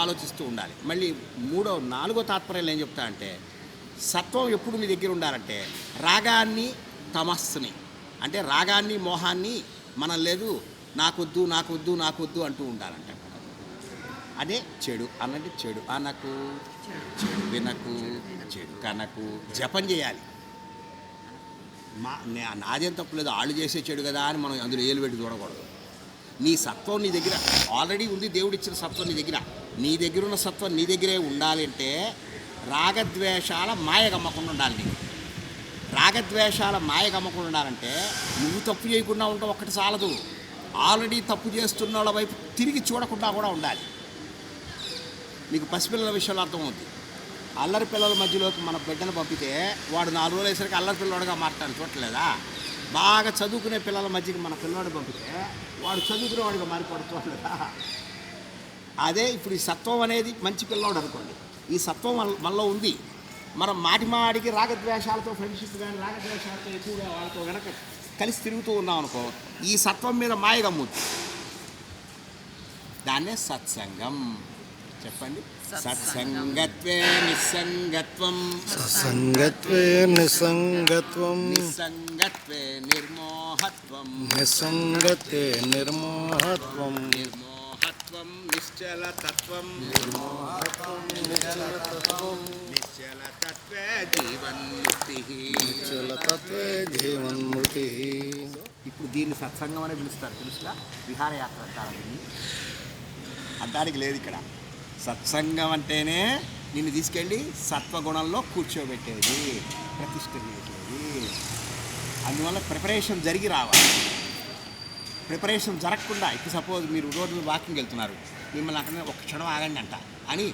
ఆలోచిస్తూ ఉండాలి. మళ్ళీ నాలుగో తాత్పర్యాలు ఏం చెప్తా అంటే, సత్వం ఎప్పుడు మీ దగ్గర ఉండాలంటే రాగాన్ని తమస్సుని, అంటే రాగాన్ని మోహాన్ని మనం లేదు నాకొద్దు నాకొద్దు నాకొద్దు అంటూ ఉండాలంట. అదే చెడు అన్నది చెడు అనకు, చెడు వినకు, చెడు కనకు, జపం చేయాలి. నాదేం తప్పులేదు, వాళ్ళు చేసే చెడు కదా అని మనం అందులో ఏలు పెట్టి చూడకూడదు. నీ సత్వం నీ దగ్గర ఆల్రెడీ ఉంది, దేవుడు ఇచ్చిన సత్వం నీ దగ్గర ఉన్న సత్వం నీ దగ్గరే ఉండాలి. అంటే రాగద్వేషాల మాయ గమ్మకుండా ఉండాలి. నీకు రాగద్వేషాల మాయ గమ్మకుండా ఉండాలంటే నువ్వు తప్పు చేయకుండా ఉంటావు ఒక్కటి చాలదు, ఆల్రెడీ తప్పు చేస్తున్న వాళ్ళ వైపు తిరిగి చూడకుండా కూడా ఉండాలి. మీకు పసిపిల్లల విషయంలో అర్థమవుతుంది. అల్లరి పిల్లల మధ్యలోకి మన బిడ్డను పంపితే వాడు 4 రోజులు వేసరికి అల్లరి పిల్లవాడుగా మారటాన్ని చూడలేదా? బాగా చదువుకునే పిల్లల మధ్యకి మన పిల్లవాడు పంపితే వాడు చదువుకునేవాడిగా మారిపోవడం చూడలేదా? అదే ఇప్పుడు ఈ సత్వం అనేది మంచి పిల్లవాడు అనుకోండి, ఈ సత్వం మనలో ఉంది. మనం మాటికి రాగద్వేషాలతో ఫ్రెండ్షిప్ కానీ రాగద్వేషాలతో ఎక్కువగా వాళ్ళతో కనుక కలిసి తిరుగుతూ ఉన్నాం అనుకో, ఈ సత్వం మీద మాయ గమ్ముతుంది. దాన్నే సత్సంగం. చెప్పండి. సత్సంగత్వే నిస్సంగత్వం, సత్సంగత్వే నిస్సంగత్వం, నిస్సంగత్వే నిర్మోహత్వం, నిస్సంగత్వే నిర్మోహత్వం, నిర్మోహత్వం నిశ్చలతత్వం, నిర్మోహత్వం నిశ్చలతత్వం, నిశ్చలతత్వే జీవన్ముక్తి, నిశ్చలతత్వే జీవన్ముక్తి. ఇప్పుడు దీన్ని సత్సంగం అని పిలుస్తారు. తెలుసుగా? విహారయాత్ర అంటారు. దీన్ని అంటానికి లేదు ఇక్కడ. సత్సంగం అంటేనే నిన్ను తీసుకెళ్ళి సత్వగుణంలో కూర్చోబెట్టేది, ప్రతిష్ఠ చేసేది. అందువల్ల ప్రిపరేషన్ జరిగి రావాలి. ప్రిపరేషన్ జరగకుండా, ఇప్పుడు సపోజ్ మీరు రోడ్డు వాకింగ్ వెళ్తున్నారు, మిమ్మల్ని అక్కడ ఒక క్షణం ఆగండి అంట అని